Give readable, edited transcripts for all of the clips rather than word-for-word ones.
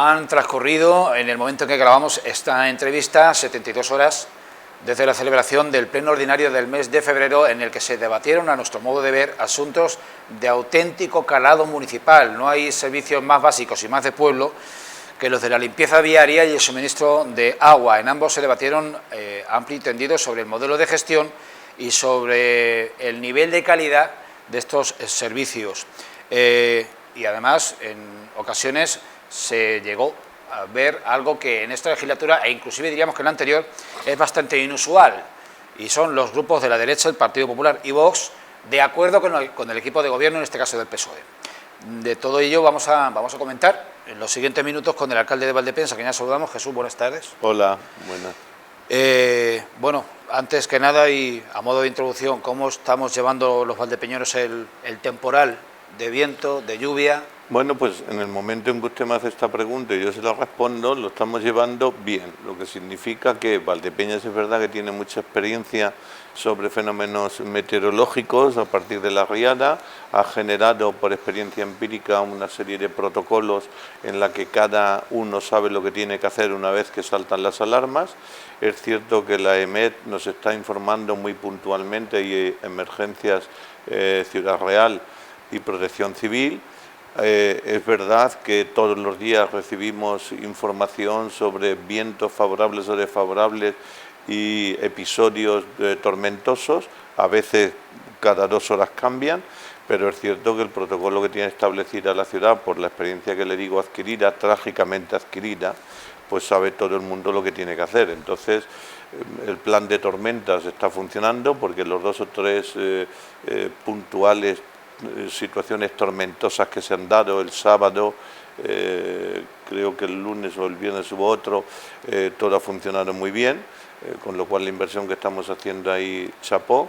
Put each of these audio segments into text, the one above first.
Han transcurrido, en el momento en que grabamos esta entrevista, 72 horas desde la celebración del pleno ordinario del mes de febrero, en el que se debatieron, a nuestro modo de ver, asuntos de auténtico calado municipal. No hay servicios más básicos y más de pueblo que los de la limpieza viaria y el suministro de agua. En ambos se debatieron amplio y tendido sobre el modelo de gestión y sobre el nivel de calidad de estos servicios. Y además, en ocasiones, se llegó a ver algo que en esta legislatura, e inclusive diríamos que en la anterior, es bastante inusual, y son los grupos de la derecha, el Partido Popular y Vox, de acuerdo con el equipo de gobierno, en este caso del PSOE. De todo ello vamos a comentar en los siguientes minutos con el alcalde de Valdepeñas, a quien ya saludamos. Jesús, buenas tardes. Hola, buenas. Bueno, antes que nada y a modo de introducción, ¿cómo estamos llevando los valdepeñeros el temporal de viento, de lluvia? Bueno, pues en el momento en que usted me hace esta pregunta y yo se la respondo, lo estamos llevando bien, lo que significa que Valdepeñas es verdad que tiene mucha experiencia sobre fenómenos meteorológicos a partir de la riada, ha generado por experiencia empírica una serie de protocolos en la que cada uno sabe lo que tiene que hacer una vez que saltan las alarmas. Es cierto que la EMET nos está informando muy puntualmente y emergencias Ciudad Real y Protección Civil. Es verdad que todos los días recibimos información sobre vientos favorables o desfavorables y episodios tormentosos, a veces cada 2 horas cambian, pero es cierto que el protocolo que tiene establecida la ciudad, por la experiencia que le digo adquirida, trágicamente adquirida, pues sabe todo el mundo lo que tiene que hacer. Entonces, el plan de tormentas está funcionando porque los 2 o 3 puntuales situaciones tormentosas que se han dado el sábado, creo que el lunes o el viernes hubo otro, todo ha funcionado muy bien, con lo cual la inversión que estamos haciendo ahí chapó.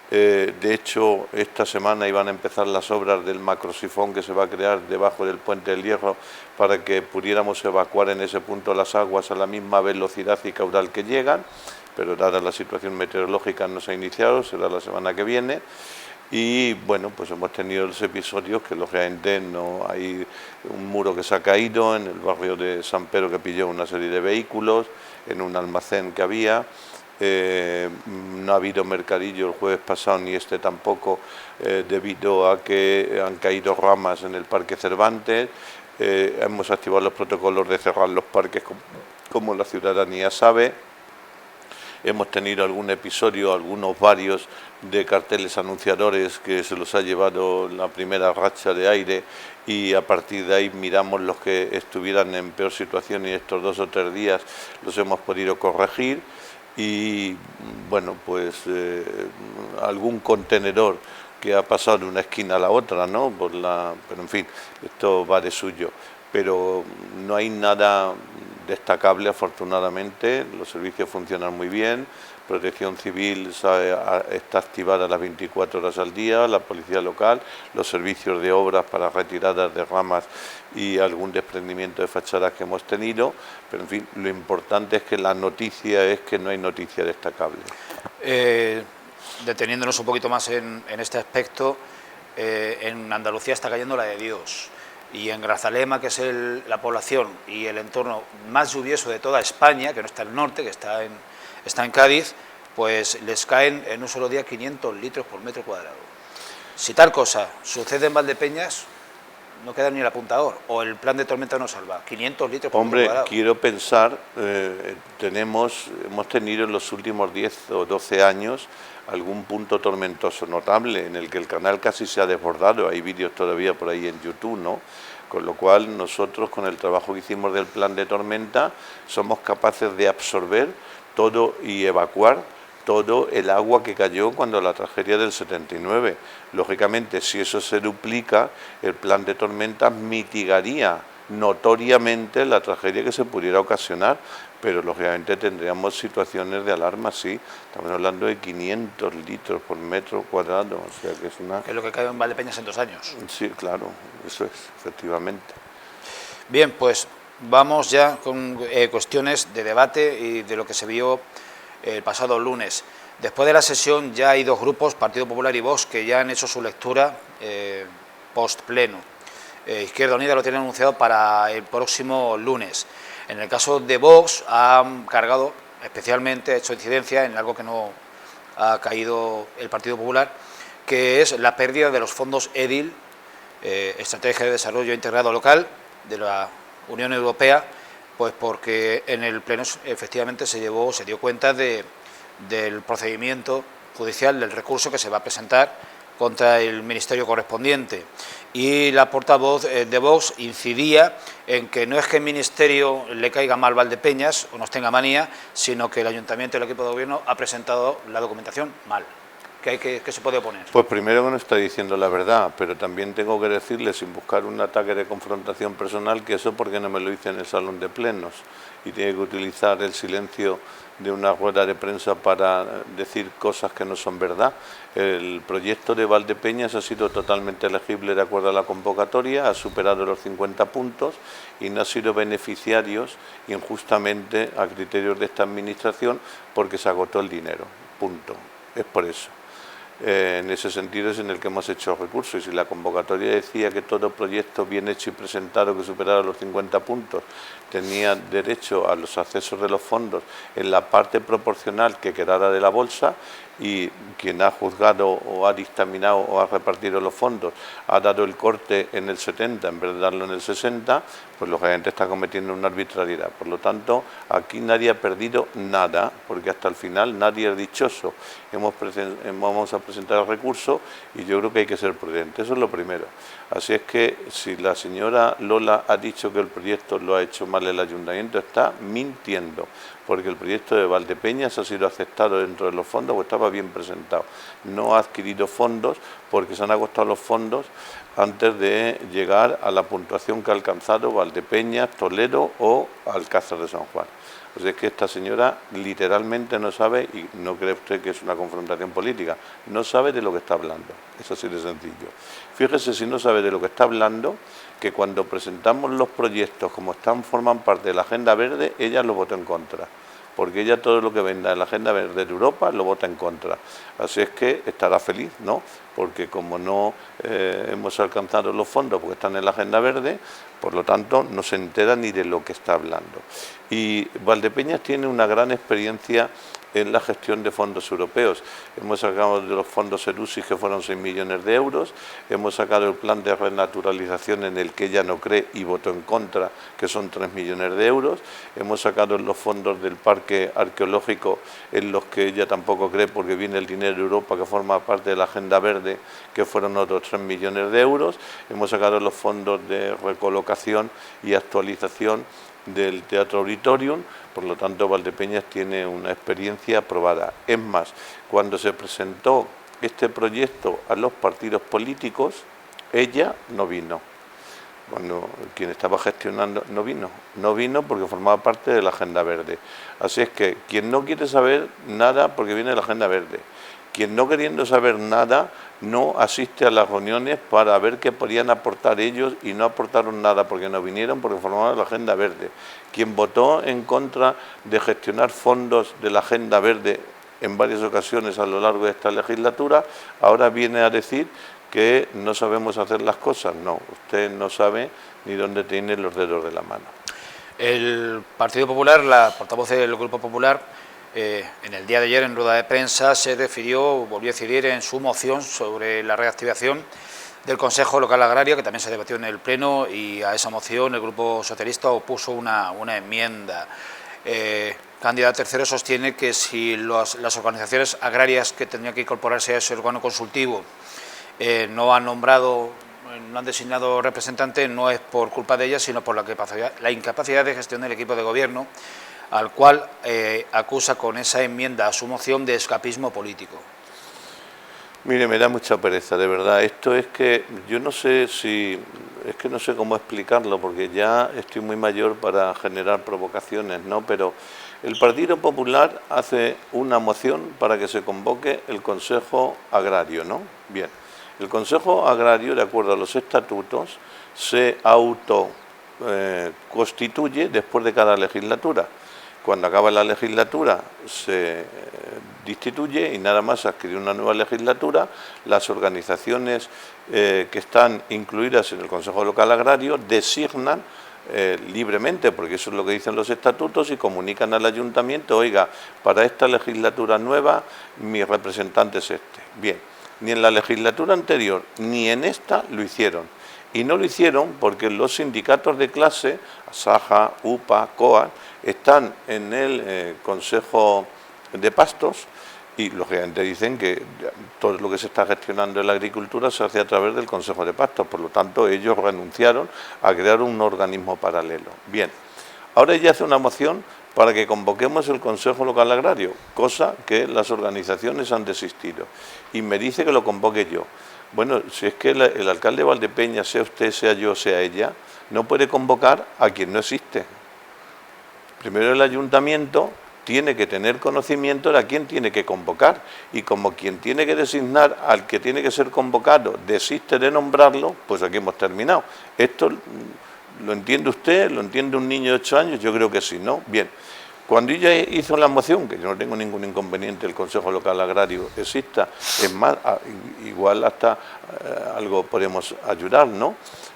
De hecho, esta semana iban a empezar las obras del macrosifón que se va a crear debajo del Puente del Hierro para que pudiéramos evacuar en ese punto las aguas a la misma velocidad y caudal que llegan, pero dada la situación meteorológica no se ha iniciado, será la semana que viene. Y bueno, pues hemos tenido los episodios que lógicamente no hay un muro que se ha caído en el barrio de San Pedro que pilló una serie de vehículos, en un almacén que había, no ha habido mercadillo el jueves pasado ni este tampoco, debido a que han caído ramas en el Parque Cervantes. Hemos activado los protocolos de cerrar los parques como la ciudadanía sabe. Hemos tenido algún episodio, varios de carteles anunciadores que se los ha llevado la primera racha de aire y a partir de ahí miramos los que estuvieran en peor situación y estos 2 o 3 días los hemos podido corregir y bueno, pues algún contenedor que ha pasado de una esquina a la otra, ¿no? Pero en fin, esto va de suyo, pero no hay nada destacable afortunadamente, los servicios funcionan muy bien, Protección Civil está activada las 24 horas al día, la policía local, los servicios de obras para retiradas de ramas y algún desprendimiento de fachadas que hemos tenido, pero en fin, lo importante es que la noticia es que no hay noticia destacable. Deteniéndonos un poquito más en este aspecto, en Andalucía está cayendo la de Dios. Y en Grazalema, que es la población y el entorno más lluvioso de toda España, que no está en el norte, que está en Cádiz, pues les caen en un solo día 500 litros por metro cuadrado. Si tal cosa sucede en Valdepeñas, no queda ni el apuntador, o el plan de tormenta no salva, 500 litros por metro cuadrado. Quiero pensar, hemos tenido en los últimos 10 o 12 años algún punto tormentoso notable en el que el canal casi se ha desbordado, hay vídeos todavía por ahí en YouTube, ¿no? Con lo cual nosotros con el trabajo que hicimos del plan de tormenta somos capaces de absorber todo y evacuar todo el agua que cayó cuando la tragedia del 79. Lógicamente, si eso se duplica, el plan de tormenta mitigaría notoriamente la tragedia que se pudiera ocasionar, pero lógicamente tendríamos situaciones de alarma, sí. Estamos hablando de 500 litros por metro cuadrado, o sea que es una... Que es lo que cae en Valdepeñas en 2 años. Sí, claro, eso es, efectivamente. Bien, pues vamos ya con cuestiones de debate y de lo que se vio el pasado lunes. Después de la sesión ya hay 2 grupos, Partido Popular y Vox, que ya han hecho su lectura post-pleno. Izquierda Unida lo tiene anunciado para el próximo lunes. En el caso de Vox, ha cargado especialmente, ha hecho incidencia en algo que no ha caído el Partido Popular, que es la pérdida de los fondos EDIL, Estrategia de Desarrollo Integrado Local, de la Unión Europea, pues porque en el Pleno efectivamente se dio cuenta del procedimiento judicial, del recurso que se va a presentar contra el ministerio correspondiente. Y la portavoz de Vox incidía en que no es que el ministerio le caiga mal Valdepeñas o nos tenga manía, sino que el ayuntamiento y el equipo de gobierno ha presentado la documentación mal. ¿Qué se puede oponer? Pues primero que no está diciendo la verdad, pero también tengo que decirle, sin buscar un ataque de confrontación personal, que eso porque no me lo hice en el salón de plenos y tiene que utilizar el silencio de una rueda de prensa para decir cosas que no son verdad. El proyecto de Valdepeñas ha sido totalmente elegible de acuerdo a la convocatoria, ha superado los 50 puntos y no ha sido beneficiarios injustamente a criterios de esta administración porque se agotó el dinero. Punto. Es por eso. En ese sentido es en el que hemos hecho recursos, y si la convocatoria decía que todo proyecto bien hecho y presentado que superara los 50 puntos tenía derecho a los accesos de los fondos en la parte proporcional que quedara de la bolsa, y quien ha juzgado o ha dictaminado o ha repartido los fondos ha dado el corte en el 70 en vez de darlo en el 60, pues lógicamente está cometiendo una arbitrariedad. Por lo tanto, aquí nadie ha perdido nada, porque hasta el final nadie es dichoso. Vamos a presentar el recurso y yo creo que hay que ser prudente, eso es lo primero. Así es que si la señora Lola ha dicho que el proyecto lo ha hecho mal el ayuntamiento, está mintiendo, porque el proyecto de Valdepeñas ha sido aceptado dentro de los fondos, porque estaba bien presentado. No ha adquirido fondos porque se han agotado los fondos antes de llegar a la puntuación que ha alcanzado Valdepeñas, Toledo o Alcázar de San Juan. O sea, es que esta señora literalmente no sabe, y no cree usted que es una confrontación política, no sabe de lo que está hablando. Es así de sencillo. Fíjese, si no sabe de lo que está hablando, que cuando presentamos los proyectos como forman parte de la Agenda Verde, ella lo votó en contra, porque ella todo lo que venda en la Agenda Verde de Europa lo vota en contra. Así es que estará feliz, ¿no? Porque como no hemos alcanzado los fondos porque están en la Agenda Verde, por lo tanto no se entera ni de lo que está hablando. Y Valdepeñas tiene una gran experiencia en la gestión de fondos europeos. Hemos sacado de los fondos ERUSIS, que fueron 6 millones de euros, hemos sacado el plan de renaturalización en el que ella no cree y votó en contra, que son 3 millones de euros, hemos sacado los fondos del parque arqueológico en los que ella tampoco cree porque viene el dinero de Europa que forma parte de la Agenda Verde, que fueron otros 3 millones de euros, hemos sacado los fondos de recolocación y actualización del Teatro Auditorium. Por lo tanto, Valdepeñas tiene una experiencia probada. Es más, cuando se presentó este proyecto a los partidos políticos, ella no vino. Cuando quien estaba gestionando no vino porque formaba parte de la Agenda Verde. Así es que quien no quiere saber nada porque viene de la Agenda Verde, quien no queriendo saber nada no asiste a las reuniones para ver qué podían aportar ellos y no aportaron nada porque no vinieron porque formaban la Agenda Verde. Quien votó en contra de gestionar fondos de la Agenda Verde en varias ocasiones a lo largo de esta legislatura, ahora viene a decir que no sabemos hacer las cosas. No, usted no sabe ni dónde tiene los dedos de la mano. El Partido Popular, la portavoz del Grupo Popular, en el día de ayer en rueda de prensa volvió a incidir en su moción sobre la reactivación del Consejo Local Agrario, que también se debatió en el Pleno, y a esa moción el Grupo Socialista opuso una enmienda. Cándida Tercero sostiene que si las organizaciones agrarias que tendrían que incorporarse a ese órgano consultivo no han designado representante, no es por culpa de ellas, sino por la incapacidad de gestión del equipo de gobierno, al cual acusa con esa enmienda a su moción de escapismo político. Mire, me da mucha pereza, de verdad. Esto es que yo no sé es que no sé cómo explicarlo, porque ya estoy muy mayor para generar provocaciones, ¿no? Pero el Partido Popular hace una moción para que se convoque el Consejo Agrario, ¿no? Bien, el Consejo Agrario, de acuerdo a los estatutos, se constituye después de cada legislatura. Cuando acaba la legislatura se destituye y nada más adquirir una nueva legislatura, las organizaciones que están incluidas en el Consejo Local Agrario designan libremente, porque eso es lo que dicen los estatutos, y comunican al ayuntamiento: oiga, para esta legislatura nueva mi representante es este. Bien, ni en la legislatura anterior ni en esta lo hicieron. Y no lo hicieron porque los sindicatos de clase, Asaja, UPA, COA, están en el Consejo de Pastos y lógicamente dicen que todo lo que se está gestionando en la agricultura se hace a través del Consejo de Pastos. Por lo tanto, ellos renunciaron a crear un organismo paralelo. Bien, ahora ella hace una moción para que convoquemos el Consejo Local Agrario, cosa que las organizaciones han desistido. Y me dice que lo convoque yo. Bueno, si es que el alcalde de Valdepeñas, sea usted, sea yo, sea ella, no puede convocar a quien no existe. Primero el ayuntamiento tiene que tener conocimiento de a quién tiene que convocar, y como quien tiene que designar al que tiene que ser convocado desiste de nombrarlo, pues aquí hemos terminado. Esto lo entiende usted, lo entiende un niño de 8 años, yo creo que sí, ¿no? Bien. Cuando ella hizo la moción, que yo no tengo ningún inconveniente, el Consejo Local Agrario exista, es más, igual hasta algo podemos ayudar, ¿no?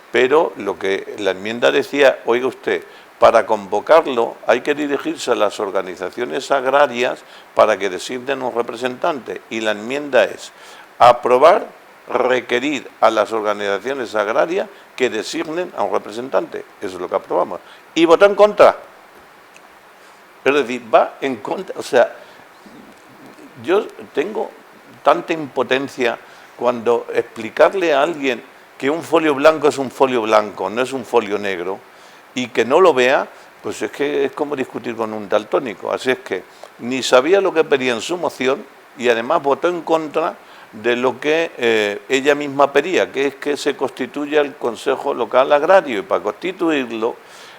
Pero lo que la enmienda decía: oiga usted, para convocarlo hay que dirigirse a las organizaciones agrarias para que designen un representante. Y la enmienda es aprobar, requerir a las organizaciones agrarias que designen a un representante. Eso es lo que aprobamos. Y votó en contra. Es decir, va en contra. O sea, yo tengo tanta impotencia cuando explicarle a alguien que un folio blanco es un folio blanco, no es un folio negro, y que no lo vea, pues es que es como discutir con un daltónico. Así es que ni sabía lo que pedía en su moción y además votó en contra de lo que ella misma pedía, que es que se constituya el Consejo Local Agrario, y para constituirlo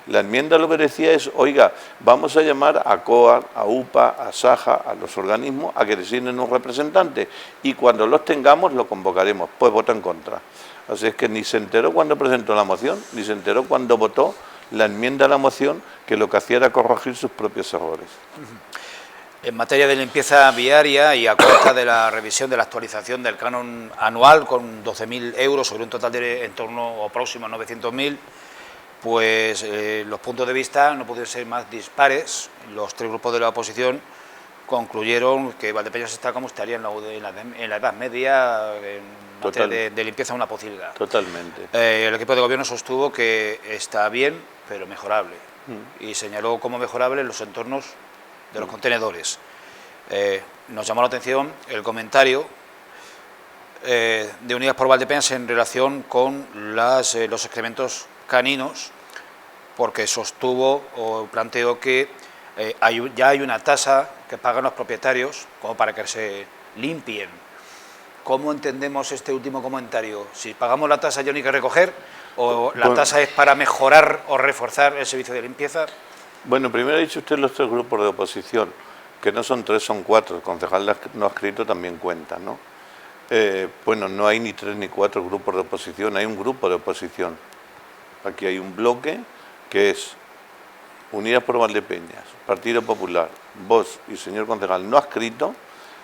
la enmienda lo que decía es: oiga, vamos a llamar a COA, a UPA, a SAJA, a los organismos, a que designen un representante, y cuando los tengamos lo convocaremos. Pues votó en contra. Así es que ni se enteró cuando presentó la moción, ni se enteró cuando votó la enmienda a la moción, que lo que hacía era corregir sus propios errores. En materia de limpieza viaria, y a cuenta de la revisión de la actualización del canon anual con 12.000 euros sobre un total de en torno o próximo a 900.000, pues los puntos de vista no pudieron ser más dispares. Los tres grupos de la oposición concluyeron que Valdepeñas está como estaría en la Edad Media, en materia de limpieza, una posibilidad. Totalmente. El equipo de gobierno sostuvo que está bien, pero mejorable, y señaló como mejorable los entornos de los contenedores. Nos llamó la atención el comentario de Unidas por Valdepeñas en relación con los excrementos caninos, porque sostuvo o planteó que ya hay una tasa que pagan los propietarios como para que se limpien. ¿Cómo entendemos este último comentario? Si pagamos la tasa ya no hay que recoger, o la tasa es para mejorar o reforzar el servicio de limpieza. Bueno, primero ha dicho usted los tres grupos de oposición, que no son tres, son cuatro. El concejal no adscrito también cuenta, ¿no? Bueno, no hay ni tres ni cuatro grupos de oposición, hay un grupo de oposición. Aquí hay un bloque que es Unidas por Valdepeñas, Partido Popular, Vox y señor concejal no adscrito,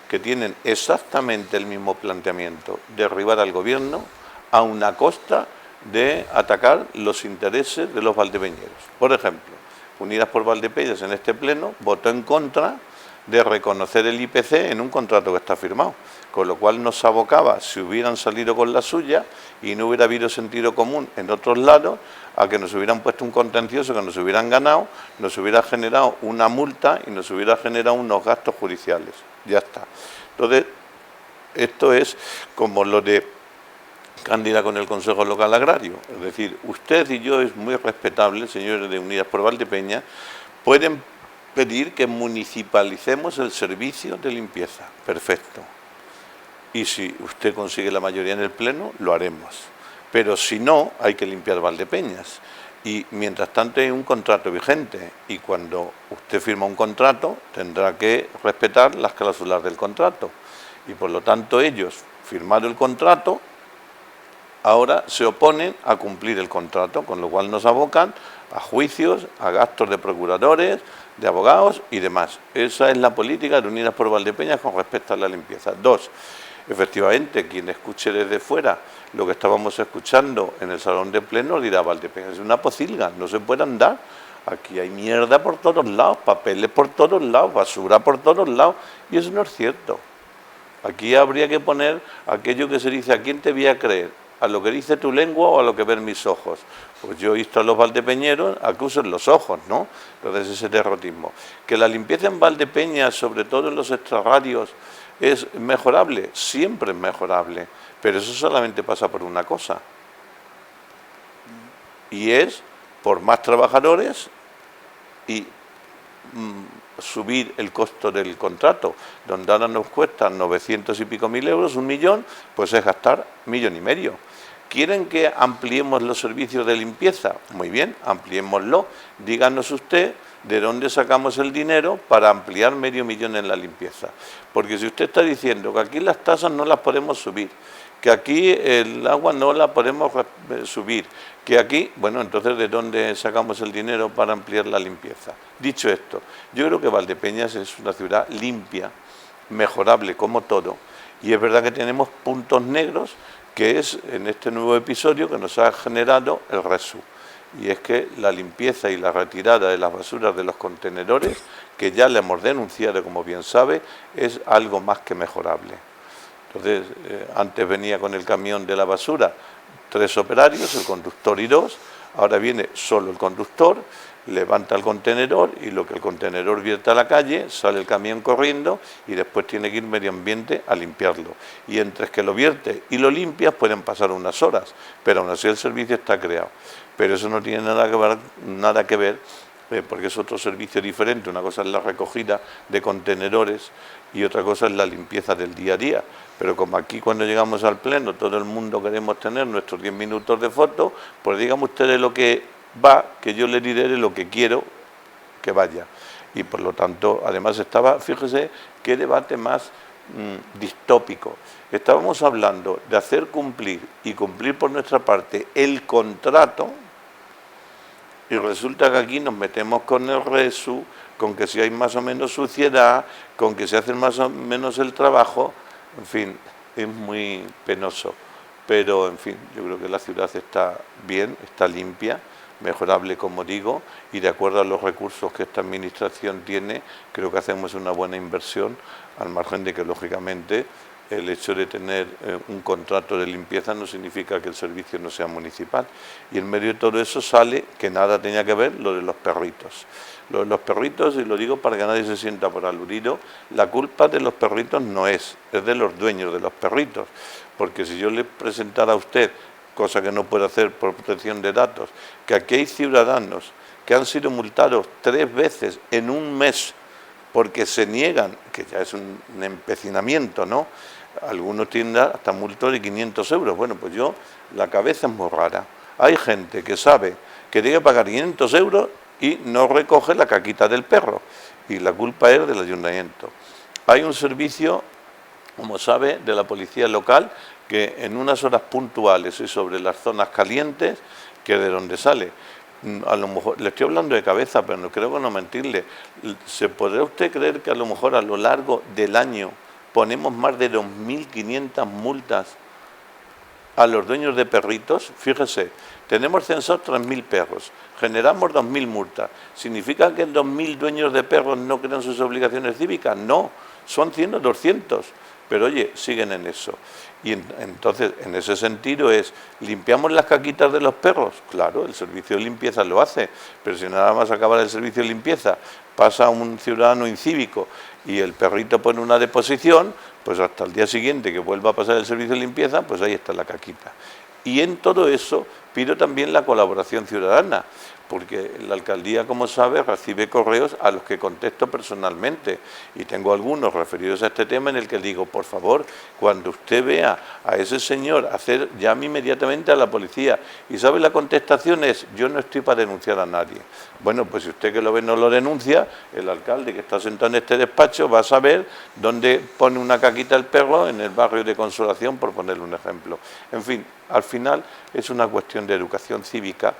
que tienen exactamente el mismo planteamiento: derribar al gobierno a una costa de atacar los intereses de los valdepeñeros. Por ejemplo, Unidas por Valdepeñas en este pleno votó en contra de reconocer el IPC en un contrato que está firmado, con lo cual nos abocaba, si hubieran salido con la suya y no hubiera habido sentido común en otros lados, a que nos hubieran puesto un contencioso, que nos hubieran ganado, nos hubiera generado una multa y nos hubiera generado unos gastos judiciales. Ya está. Entonces, esto es como lo de Cándida con el Consejo Local Agrario. Es decir, usted y yo, es muy respetable, señores de Unidas por Valdepeñas, pueden pedir que municipalicemos el servicio de limpieza. Perfecto. Y si usted consigue la mayoría en el Pleno, lo haremos. Pero si no, hay que limpiar Valdepeñas. Y mientras tanto hay un contrato vigente, y cuando usted firma un contrato tendrá que respetar las cláusulas del contrato. Y por lo tanto ellos, firmado el contrato, ahora se oponen a cumplir el contrato, con lo cual nos abocan a juicios, a gastos de procuradores, de abogados y demás. Esa es la política de Unidas por Valdepeñas con respecto a la limpieza. 2. Efectivamente, quien escuche desde fuera lo que estábamos escuchando en el salón de pleno dirá: Valdepeñas es una pocilga, no se puede andar. Aquí hay mierda por todos lados, papeles por todos lados, basura por todos lados, y eso no es cierto. Aquí habría que poner aquello que se dice: ¿a quién te voy a creer? ¿A lo que dice tu lengua o a lo que ven mis ojos? Pues yo he visto a los valdepeñeros a que usen los ojos, ¿no? Entonces ese derrotismo. Que la limpieza en Valdepeñas, sobre todo en los extrarradios, es mejorable, siempre es mejorable, pero eso solamente pasa por una cosa, y es por más trabajadores y subir el costo del contrato, donde ahora nos cuesta 900 y pico mil euros, 1 millón, pues es gastar 1,5 millones. ¿Quieren que ampliemos los servicios de limpieza? Muy bien, ampliémoslo. Díganos usted de dónde sacamos el dinero para ampliar 500.000 en la limpieza. Porque si usted está diciendo que aquí las tasas no las podemos subir, que aquí el agua no la podemos subir, que aquí, bueno, entonces ¿de dónde sacamos el dinero para ampliar la limpieza? Dicho esto, yo creo que Valdepeñas es una ciudad limpia, mejorable como todo, y es verdad que tenemos puntos negros, que es en este nuevo episodio que nos ha generado el RESU, y es que la limpieza y la retirada de las basuras de los contenedores, que ya le hemos denunciado, como bien sabe, es algo más que mejorable. Entonces, antes venía con el camión de la basura 3 operarios, el conductor y 2, ahora viene solo el conductor, levanta el contenedor y lo que el contenedor vierte a la calle, sale el camión corriendo y después tiene que ir medio ambiente a limpiarlo. Y entre que lo vierte y lo limpias pueden pasar unas horas, pero aún así el servicio está creado. Pero eso no tiene nada que ver porque es otro servicio diferente. Una cosa es la recogida de contenedores y otra cosa es la limpieza del día a día. Pero como aquí cuando llegamos al pleno todo el mundo queremos tener nuestros 10 minutos de foto, pues díganme ustedes lo que va, que yo le diré lo que quiero que vaya. Y por lo tanto, además estaba, fíjese qué debate más distópico. Estábamos hablando de hacer cumplir y cumplir por nuestra parte el contrato, y resulta que aquí nos metemos con el RESU, con que si hay más o menos suciedad, con que se hace más o menos el trabajo, en fin, es muy penoso. Pero, en fin, yo creo que la ciudad está bien, está limpia, mejorable, como digo, y de acuerdo a los recursos que esta administración tiene, creo que hacemos una buena inversión, al margen de que, lógicamente, el hecho de tener un contrato de limpieza no significa que el servicio no sea municipal. Y en medio de todo eso sale que nada tenía que ver lo de los perritos. Lo de los perritos, y lo digo para que nadie se sienta por aludido, la culpa de los perritos no es de los dueños de los perritos. Porque si yo le presentara a usted, cosa que no puedo hacer por protección de datos, que aquí hay ciudadanos que han sido multados 3 veces en un mes porque se niegan, que ya es un empecinamiento, ¿no? Algunos tienen hasta multas de 500 euros. Bueno, pues la cabeza es muy rara. Hay gente que sabe que tiene que pagar 500 euros y no recoge la caquita del perro, y la culpa es del ayuntamiento. Hay un servicio, como sabe, de la policía local, que en unas horas puntuales y sobre las zonas calientes, que es de donde sale. A lo mejor, le estoy hablando de cabeza, pero no creo que no mentirle. ¿Se podrá usted creer que a lo mejor a lo largo del año ponemos más de 2.500 multas a los dueños de perritos? Fíjese, tenemos censados 3.000 perros, generamos 2.000 multas. ¿Significa que 2.000 dueños de perros no creen sus obligaciones cívicas? No, son 100 o 200, pero oye, siguen en eso. Y entonces, en ese sentido es, ¿limpiamos las caquitas de los perros? Claro, el servicio de limpieza lo hace, pero si nada más acabar el servicio de limpieza, pasa un ciudadano incívico y el perrito pone una deposición, pues hasta el día siguiente que vuelva a pasar el servicio de limpieza, pues ahí está la caquita. Y en todo eso pido también la colaboración ciudadana, porque la alcaldía, como sabe, recibe correos a los que contesto personalmente, y tengo algunos referidos a este tema en el que digo, por favor, cuando usted vea a ese señor hacer, llame inmediatamente a la policía. Y sabe, la contestación es, yo no estoy para denunciar a nadie. Bueno, pues si usted que lo ve no lo denuncia, el alcalde que está sentado en este despacho va a saber dónde pone una caquita el perro en el barrio de Consolación, por ponerle un ejemplo. En fin, al final es una cuestión de educación cívica,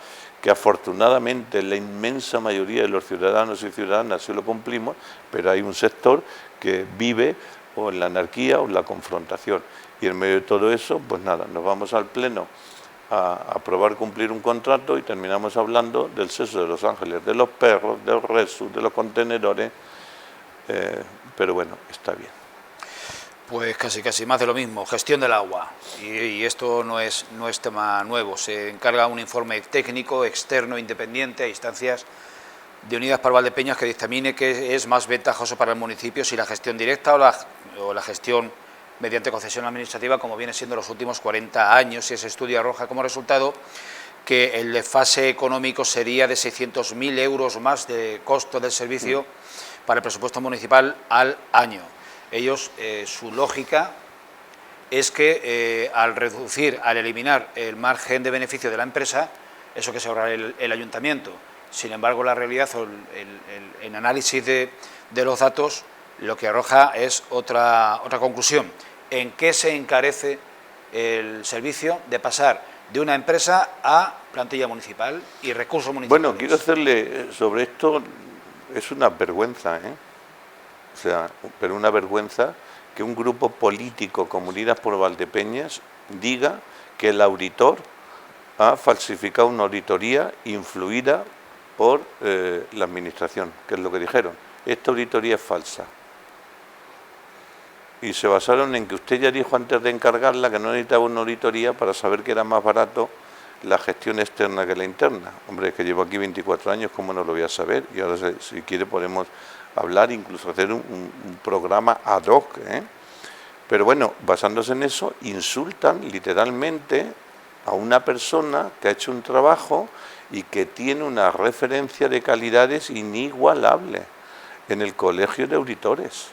que afortunadamente la inmensa mayoría de los ciudadanos y ciudadanas sí lo cumplimos, pero hay un sector que vive o en la anarquía o en la confrontación. Y en medio de todo eso, pues nada, nos vamos al Pleno a aprobar cumplir un contrato y terminamos hablando del seso de Los Ángeles, de los perros, del Resu, de los contenedores, pero bueno, está bien. Pues casi más de lo mismo, gestión del agua. Y esto no es tema nuevo, se encarga un informe técnico, externo, independiente, a instancias de Unidas por Valdepeñas, que dictamine que es más ventajoso para el municipio si la gestión directa o la gestión mediante concesión administrativa, como viene siendo los últimos 40 años, y ese estudio arroja como resultado que el desfase económico sería de 600.000 euros más de costo del servicio para el presupuesto municipal al año. Ellos, su lógica es que al eliminar el margen de beneficio de la empresa, eso que se ahorra el ayuntamiento. Sin embargo, la realidad o el análisis de los datos lo que arroja es otra conclusión. ¿En qué se encarece el servicio de pasar de una empresa a plantilla municipal y recursos municipales? Bueno, quiero hacerle sobre esto, es una vergüenza, o sea, pero una vergüenza que un grupo político como Unidas por Valdepeñas diga que el auditor ha falsificado una auditoría influida por la administración, que es lo que dijeron. Esta auditoría es falsa. Y se basaron en que usted ya dijo antes de encargarla que no necesitaba una auditoría para saber que era más barato la gestión externa que la interna. Hombre, es que llevo aquí 24 años, ¿cómo no lo voy a saber? Y ahora, si quiere, podemos hablar, incluso hacer un programa ad hoc, Pero bueno, basándose en eso, insultan literalmente a una persona que ha hecho un trabajo y que tiene una referencia de calidades inigualable en el Colegio de Auditores.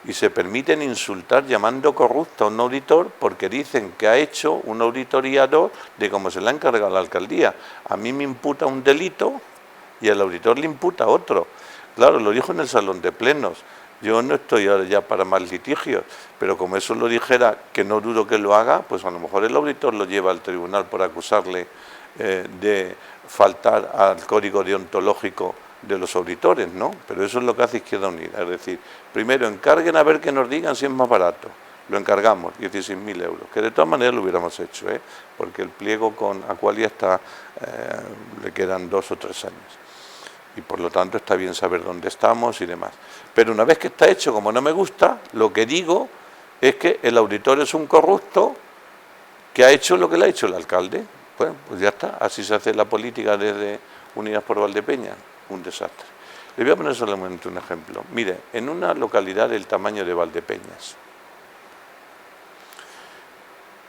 Y se permiten insultar llamando corrupto a un auditor porque dicen que ha hecho una auditoría de cómo se le ha encargado a la alcaldía. A mí me imputa un delito y al auditor le imputa otro. Claro, lo dijo en el salón de plenos. Yo no estoy ahora ya para más litigios, pero como eso lo dijera, que no dudo que lo haga, pues a lo mejor el auditor lo lleva al tribunal por acusarle de faltar al código deontológico de los auditores, ¿no? Pero eso es lo que hace Izquierda Unida, es decir, primero encarguen a ver que nos digan si es más barato, lo encargamos, 16.000 euros, que de todas maneras lo hubiéramos hecho, porque el pliego con Aqualia le quedan 2 o 3 años, y por lo tanto está bien saber dónde estamos y demás. Pero una vez que está hecho, como no me gusta, lo que digo es que el auditor es un corrupto que ha hecho lo que le ha hecho el alcalde. Bueno, pues ya está, así se hace la política desde Unidas por Valdepeñas. Un desastre. Le voy a poner solamente un ejemplo. Mire, en una localidad del tamaño de Valdepeñas,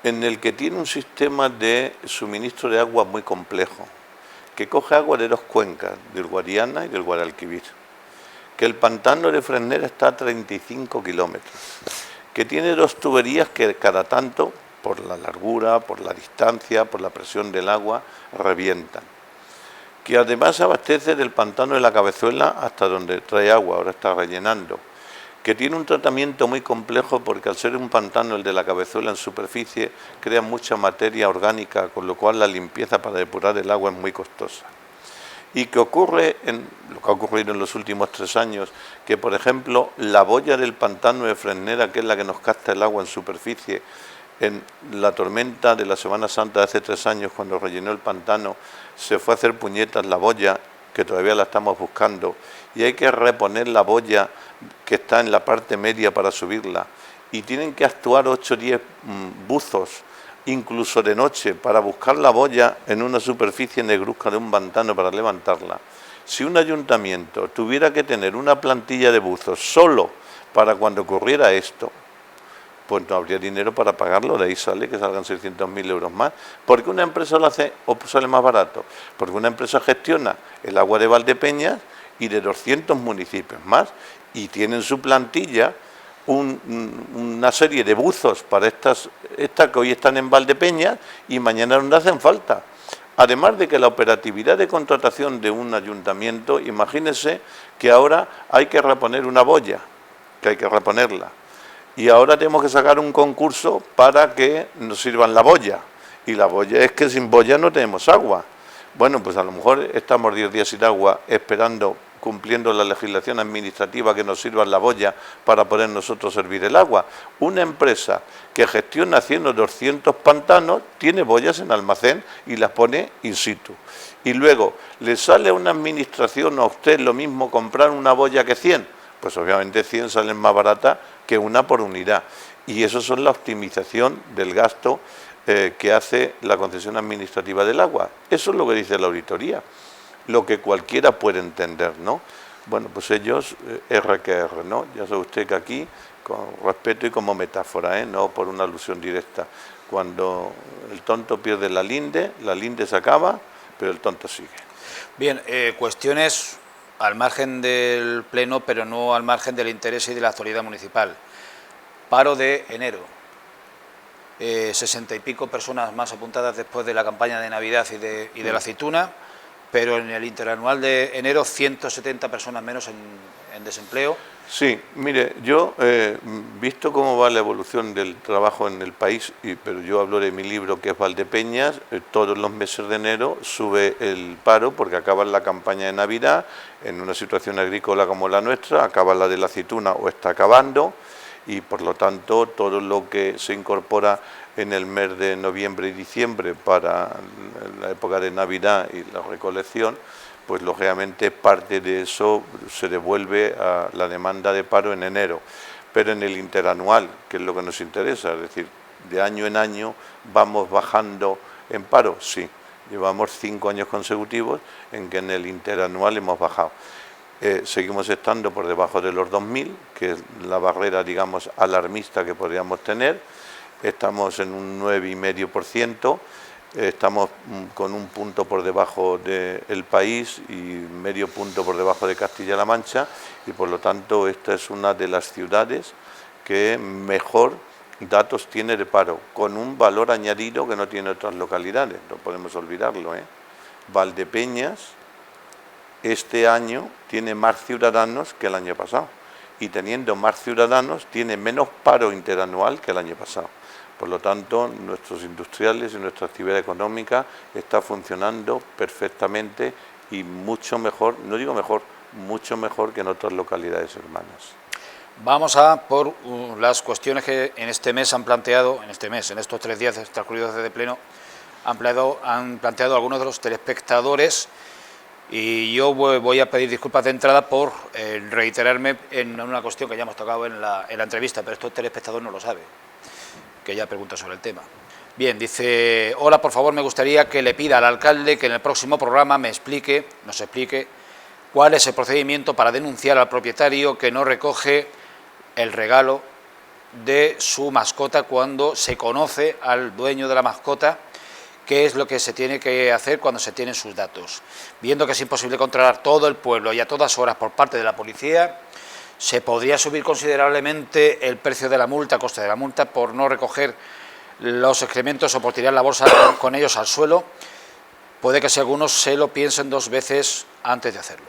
en el que tiene un sistema de suministro de agua muy complejo, que coge agua de 2 cuencas, del Guadiana y del Guadalquivir, que el pantano de Fresneda está a 35 kilómetros, que tiene 2 tuberías que cada tanto, por la largura, por la distancia, por la presión del agua, revientan, que además abastece del pantano de la Cabezuela hasta donde trae agua, ahora está rellenando, que tiene un tratamiento muy complejo porque al ser un pantano el de la Cabezuela en superficie crea mucha materia orgánica, con lo cual la limpieza para depurar el agua es muy costosa. Y que ocurre, lo que ha ocurrido en los últimos 3 años, que por ejemplo la boya del pantano de Fresneda, que es la que nos capta el agua en superficie, en la tormenta de la Semana Santa de hace 3 años, cuando rellenó el pantano, se fue a hacer puñetas la boya, que todavía la estamos buscando, y hay que reponer la boya que está en la parte media para subirla, y tienen que actuar 8 o 10 buzos, incluso de noche, para buscar la boya en una superficie negruzca de un pantano para levantarla. Si un ayuntamiento tuviera que tener una plantilla de buzos solo para cuando ocurriera esto, pues no habría dinero para pagarlo, de ahí sale que salgan 600.000 euros más. ¿Por qué una empresa lo hace o sale más barato? Porque una empresa gestiona el agua de Valdepeñas y de 200 municipios más, y tiene en su plantilla una serie de buzos para estas que hoy están en Valdepeñas y mañana no hacen falta. Además de que la operatividad de contratación de un ayuntamiento, imagínense que ahora hay que reponer una boya, que hay que reponerla. Y ahora tenemos que sacar un concurso para que nos sirvan la boya. Y la boya es que sin boya no tenemos agua. Bueno, pues a lo mejor estamos 10 días sin agua esperando, cumpliendo la legislación administrativa que nos sirva en la boya para poder nosotros servir el agua. Una empresa que gestiona haciendo 200 pantanos tiene boyas en almacén y las pone in situ. Y luego, ¿le sale a una administración o a usted lo mismo comprar una boya que 100? Pues obviamente 100 salen más baratas que una por unidad. Y eso es la optimización del gasto que hace la concesión administrativa del agua. Eso es lo que dice la auditoría, lo que cualquiera puede entender, ¿no? Bueno, pues ellos, R que R, ¿no? Ya sabe usted que aquí, con respeto y como metáfora, no por una alusión directa, cuando el tonto pierde la linde se acaba, pero el tonto sigue. Bien, cuestiones al margen del Pleno, pero no al margen del interés y de la actualidad municipal. Paro de enero. 60 y pico personas más apuntadas después de la campaña de Navidad y de la aceituna, pero en el interanual de enero 170 personas menos en desempleo. Sí, mire, yo, visto cómo va la evolución del trabajo en el país, pero yo hablo de mi libro que es Valdepeñas, todos los meses de enero sube el paro porque acaba la campaña de Navidad, en una situación agrícola como la nuestra, acaba la de la aceituna o está acabando, y por lo tanto todo lo que se incorpora en el mes de noviembre y diciembre para la época de Navidad y la recolección, pues lógicamente parte de eso se devuelve a la demanda de paro en enero. Pero en el interanual, que es lo que nos interesa, es decir, de año en año vamos bajando en paro, sí. Llevamos 5 años consecutivos en que en el interanual hemos bajado. Seguimos estando por debajo de los 2.000, que es la barrera, digamos, alarmista que podríamos tener. Estamos en un 9,5%, estamos con un punto por debajo del país y medio punto por debajo de Castilla-La Mancha, y por lo tanto esta es una de las ciudades que mejor datos tiene de paro, con un valor añadido que no tiene otras localidades, no podemos olvidarlo, Valdepeñas este año tiene más ciudadanos que el año pasado, y teniendo más ciudadanos tiene menos paro interanual que el año pasado. Por lo tanto, nuestros industriales y nuestra actividad económica está funcionando perfectamente y mucho mejor, no digo mejor, mucho mejor que en otras localidades hermanas. Vamos a por las cuestiones que en este mes han planteado, en estos 3 días transcurridos desde Pleno, han planteado algunos de los telespectadores. Y yo voy a pedir disculpas de entrada por reiterarme en una cuestión que ya hemos tocado en la entrevista, pero esto el telespectador no lo sabe, que ya pregunta sobre el tema. Bien, dice: hola, por favor, me gustaría que le pida al alcalde que en el próximo programa nos explique cuál es el procedimiento para denunciar al propietario que no recoge el regalo de su mascota cuando se conoce al dueño de la mascota. ¿Qué es lo que se tiene que hacer cuando se tienen sus datos? Viendo que es imposible controlar todo el pueblo y a todas horas por parte de la policía, ¿se podría subir considerablemente el precio de la multa, coste de la multa, por no recoger los excrementos o por tirar la bolsa con ellos al suelo? Puede que si algunos se lo piensen 2 veces antes de hacerlo.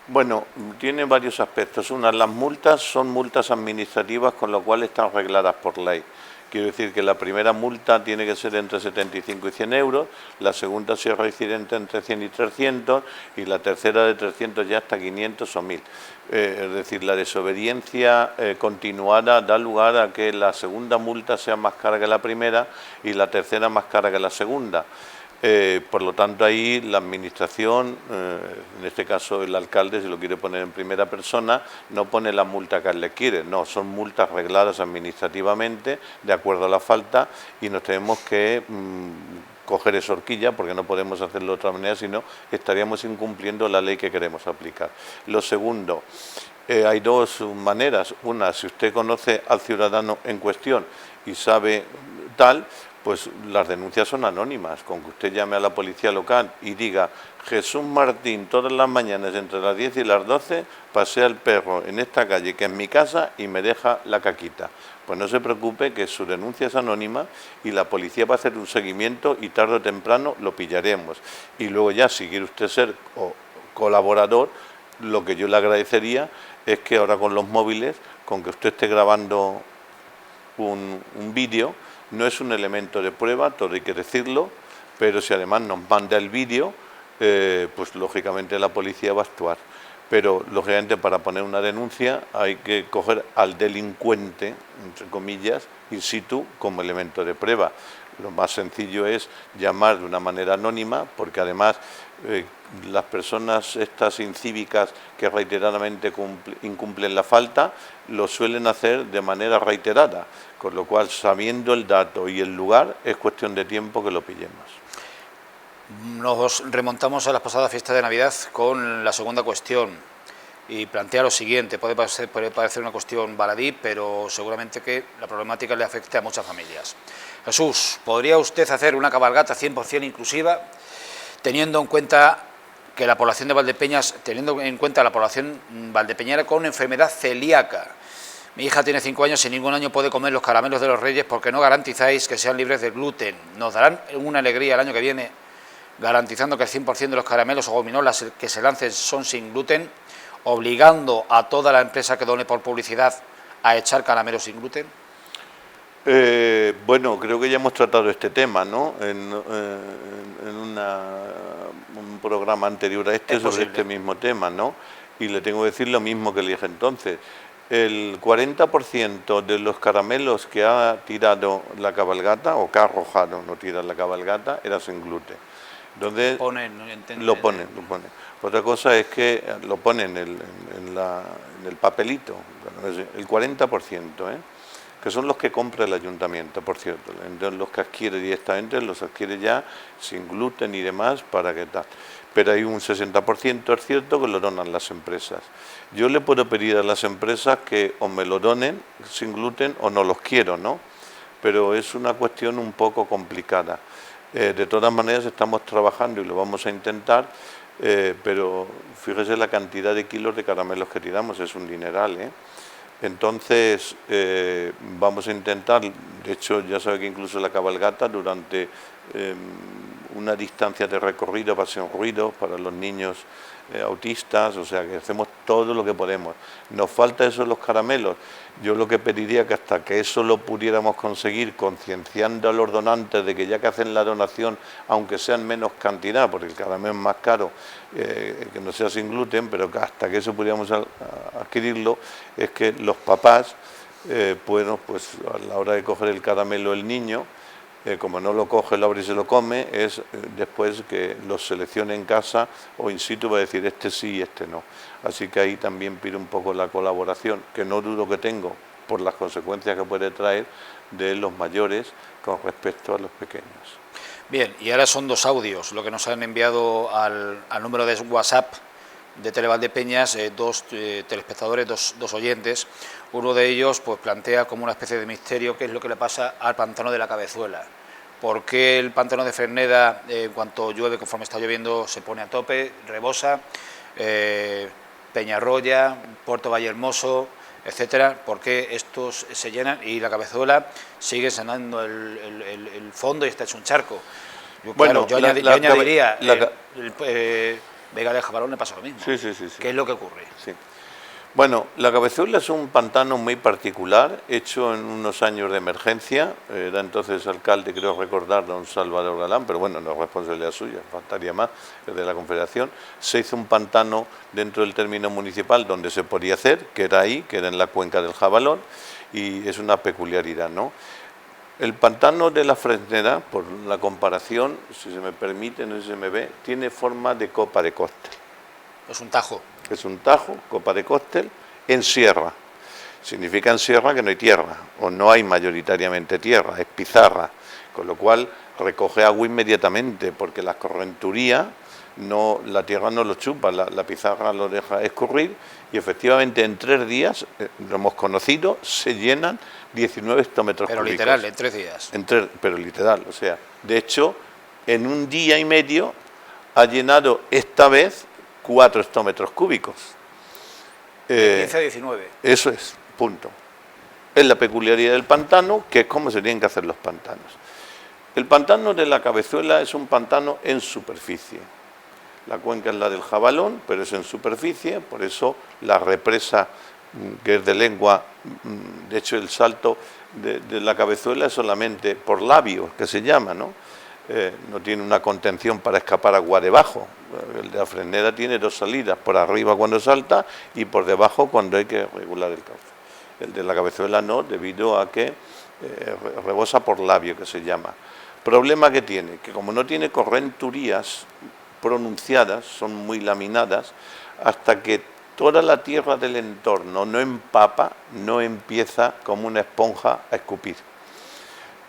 Bueno, tiene varios aspectos. Una, las multas son multas administrativas, con lo cual están regladas por ley. Quiero decir que la primera multa tiene que ser entre 75 y 100 euros, la segunda si es reincidente entre 100 y 300 y la tercera de 300 ya hasta 500 o 1000. Es decir, la desobediencia continuada da lugar a que la segunda multa sea más cara que la primera y la tercera más cara que la segunda. Por lo tanto, ahí la administración, en este caso el alcalde, si lo quiere poner en primera persona, no pone la multa que él le quiere, no, son multas regladas administrativamente de acuerdo a la falta, y nos tenemos que coger esa horquilla porque no podemos hacerlo de otra manera, sino estaríamos incumpliendo la ley que queremos aplicar. Lo segundo, hay 2 maneras. Una, si usted conoce al ciudadano en cuestión y sabe tal, pues las denuncias son anónimas. Con que usted llame a la policía local y diga: Jesús Martín, todas las mañanas entre las 10 y las 12 pasea el perro en esta calle que es mi casa y me deja la caquita. Pues no se preocupe, que su denuncia es anónima y la policía va a hacer un seguimiento y tarde o temprano lo pillaremos. Y luego ya, si quiere usted ser colaborador, lo que yo le agradecería es que ahora con los móviles, con que usted esté grabando un vídeo, no es un elemento de prueba, todo hay que decirlo, pero si además nos manda el vídeo, pues lógicamente la policía va a actuar. Pero, lógicamente, para poner una denuncia hay que coger al delincuente, entre comillas, in situ, como elemento de prueba. Lo más sencillo es llamar de una manera anónima, porque además las personas estas incívicas que reiteradamente incumplen la falta, lo suelen hacer de manera reiterada, con lo cual, sabiendo el dato y el lugar, es cuestión de tiempo que lo pillemos. Nos remontamos a las pasadas fiestas de Navidad con la segunda cuestión y plantea lo siguiente. Puede parecer una cuestión baladí, pero seguramente que la problemática le afecte a muchas familias. Jesús, ¿podría usted hacer una cabalgata 100% inclusiva, teniendo en cuenta que la población de Valdepeñas, valdepeñera con enfermedad celíaca? Mi hija tiene 5 años y ningún año puede comer los caramelos de los Reyes porque no garantizáis que sean libres de gluten. ¿Nos darán una alegría el año que viene garantizando que el 100% de los caramelos o gominolas que se lancen son sin gluten, obligando a toda la empresa que done por publicidad a echar caramelos sin gluten? Bueno, creo que ya hemos tratado este tema, ¿no? En un programa anterior a este sobre este mismo tema, ¿no? Y le tengo que decir lo mismo que le dije entonces. El 40% de los caramelos que ha tirado la cabalgata, o que ha arrojado, no tira la cabalgata, era sin gluten. Entonces, lo ponen. Otra cosa es que lo ponen en el papelito, el 40%, que son los que compra el ayuntamiento, por cierto. Entonces, los que adquiere directamente, los adquiere ya sin gluten y demás, para que tal. Pero hay un 60%, es cierto, que lo donan las empresas. Yo le puedo pedir a las empresas que o me lo donen sin gluten o no los quiero, ¿no? Pero es una cuestión un poco complicada. De todas maneras estamos trabajando y lo vamos a intentar, pero fíjese la cantidad de kilos de caramelos que tiramos, es un dineral, Entonces vamos a intentar, de hecho ya sabe que incluso la cabalgata durante una distancia de recorrido va a ser un ruido para los niños autistas, o sea que hacemos todo lo que podemos. Nos falta eso, los caramelos. Yo lo que pediría que hasta que eso lo pudiéramos conseguir, concienciando a los donantes de que ya que hacen la donación, aunque sean menos cantidad, porque el caramelo es más caro, que no sea sin gluten, pero que hasta que eso pudiéramos adquirirlo, es que los papás, bueno, pues a la hora de coger el caramelo el niño, como no lo coge, lo abre y se lo come, es después que los seleccione en casa o in situ va a decir este sí y este no. Así que ahí también pido un poco la colaboración, que no dudo que tengo por las consecuencias que puede traer de los mayores con respecto a los pequeños. Bien, y ahora son 2 audios, lo que nos han enviado al número de WhatsApp de Televaldepeñas, 2 telespectadores, dos oyentes. Uno de ellos pues plantea como una especie de misterio qué es lo que le pasa al pantano de la Cabezuela. ¿Por qué el pantano de Ferneda, en cuanto llueve, conforme está lloviendo, se pone a tope, rebosa? Peñarroya, Puerto Vallehermoso, etcétera. ¿Por qué estos se llenan y la Cabezuela sigue sanando el fondo y está hecho un charco? Bueno, yo añadiría... Vega de Jabalón le pasa lo mismo. Sí. ¿Qué es lo que ocurre? Sí. Bueno, la Cabezuela es un pantano muy particular, hecho en unos años de emergencia. Era entonces alcalde, creo recordar, don Salvador Galán, pero bueno, no es responsabilidad suya, faltaría más, es de la Confederación. Se hizo un pantano dentro del término municipal donde se podía hacer, que era ahí, que era en la cuenca del Jabalón, y es una peculiaridad, ¿no? El pantano de la Fresneda, por la comparación, si se me permite, no sé si se me ve, tiene forma de copa de cóctel. Es un tajo. Es un tajo, copa de cóctel, en sierra. Significa en sierra que no hay tierra, o no hay mayoritariamente tierra, es pizarra, con lo cual recoge agua inmediatamente, porque la escorrenturía, la tierra no lo chupa, la pizarra lo deja escurrir, y efectivamente en 3 días, lo hemos conocido, se llenan 19 hectómetros cúbicos. Pero literal, en 3 días. Pero literal, o sea, de hecho, en 1 día y medio ha llenado esta vez 4 hectómetros cúbicos. 15 a 19. Eso es, punto. Es la peculiaridad del pantano, que es como se tienen que hacer los pantanos. El pantano de la Cabezuela es un pantano en superficie. La cuenca es la del Jabalón, pero es en superficie, por eso la represa, que es de lengua, de hecho el salto de la Cabezuela es solamente por labios, que se llama, ¿no? no tiene una contención para escapar agua debajo. El de la Fresneda tiene dos salidas, por arriba cuando salta y por debajo cuando hay que regular el cauce. El de la Cabezuela no, debido a que rebosa por labio, que se llama. Problema que tiene, que como no tiene correnturías pronunciadas, son muy laminadas, hasta que toda la tierra del entorno no empapa, no empieza como una esponja a escupir.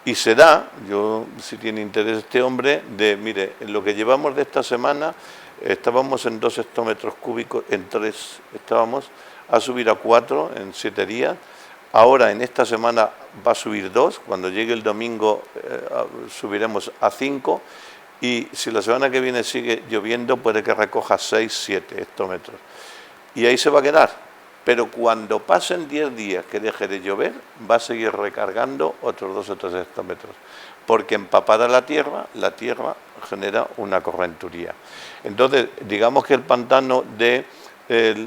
Y se da, yo si tiene interés este hombre, mire, en lo que llevamos de esta semana, estábamos en 2 hectómetros cúbicos, en 3 estábamos, a subir a 4 en 7 días, ahora en esta semana va a subir 2, cuando llegue el domingo subiremos a 5, y si la semana que viene sigue lloviendo puede que recoja 6, 7 hectómetros. Y ahí se va a quedar. Pero cuando pasen 10 días que deje de llover, va a seguir recargando otros 2 o 3 hectómetros, porque empapada la tierra genera una correnturía. Entonces, digamos que el pantano de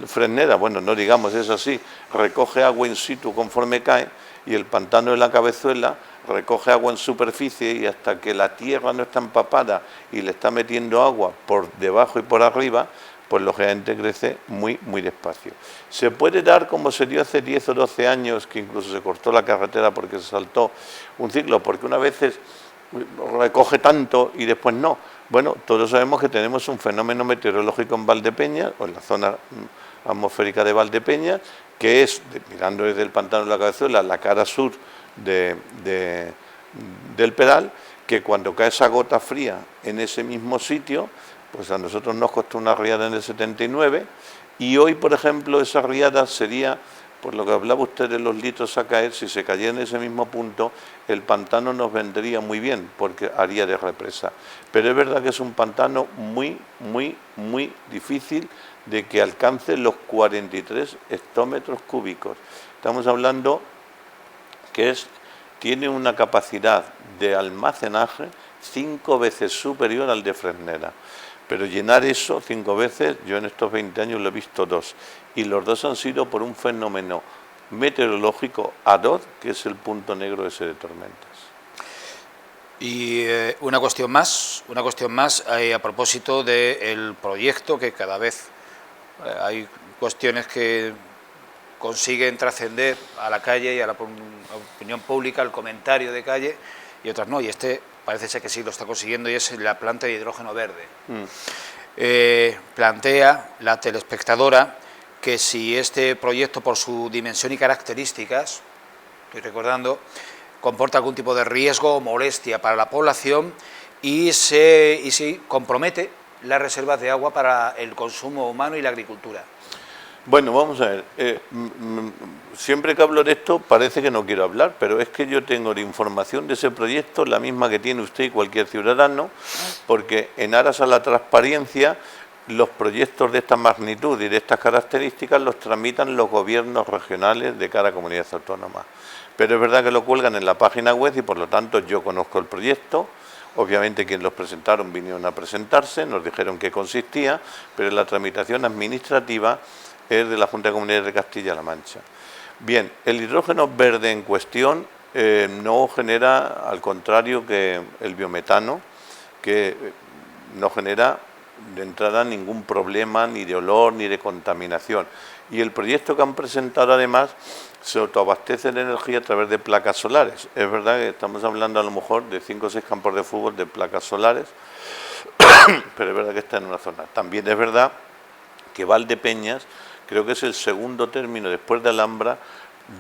Fresneda, bueno, no digamos, es así, recoge agua in situ conforme cae, y el pantano de la Cabezuela recoge agua en superficie, y hasta que la tierra no está empapada y le está metiendo agua por debajo y por arriba, pues lógicamente crece muy, muy despacio. Se puede dar como se dio hace 10 o 12 años, que incluso se cortó la carretera porque se saltó un ciclo, porque una vez recoge tanto y después no. Bueno, todos sabemos que tenemos un fenómeno meteorológico en Valdepeñas, o en la zona atmosférica de Valdepeñas, que es, mirando desde el pantano de la Cabezuela, la cara sur del Pedal, que cuando cae esa gota fría en ese mismo sitio, pues a nosotros nos costó una riada en el 79, y hoy, por ejemplo, esa riada sería, por lo que hablaba usted de los litros a caer, si se cayera en ese mismo punto, el pantano nos vendría muy bien, porque haría de represa. Pero es verdad que es un pantano muy, muy, muy difícil de que alcance los 43 hectómetros cúbicos. Estamos hablando que tiene una capacidad de almacenaje 5 veces superior al de Fresneda. Pero llenar eso 5 veces, yo en estos 20 años lo he visto 2. Y los 2 han sido por un fenómeno meteorológico ad hoc, que es el punto negro ese de tormentas. Y una cuestión más a propósito del proyecto, que cada vez hay cuestiones que consiguen trascender a la calle y a la opinión pública, al comentario de calle, y otras no, y parece ser que sí lo está consiguiendo, y es la planta de hidrógeno verde. Plantea la telespectadora que si este proyecto, por su dimensión y características, estoy recordando, comporta algún tipo de riesgo o molestia para la población y si compromete las reservas de agua para el consumo humano y la agricultura. Bueno, vamos a ver, siempre que hablo de esto parece que no quiero hablar, pero es que yo tengo de información de ese proyecto la misma que tiene usted y cualquier ciudadano, porque en aras a la transparencia, los proyectos de esta magnitud y de estas características los tramitan los gobiernos regionales de cada comunidad autónoma. Pero es verdad que lo cuelgan en la página web y por lo tanto yo conozco el proyecto. Obviamente quienes los presentaron vinieron a presentarse, nos dijeron qué consistía, pero la tramitación administrativa es de la Junta de Comunidades de Castilla-La Mancha. Bien, el hidrógeno verde en cuestión no genera, al contrario que el biometano, que no genera de entrada ningún problema ni de olor ni de contaminación. Y el proyecto que han presentado además se autoabastece de energía a través de placas solares. Es verdad que estamos hablando a lo mejor de 5 o 6 campos de fútbol de placas solares, pero es verdad que está en una zona. También es verdad que Valdepeñas creo que es el segundo término después de Alhambra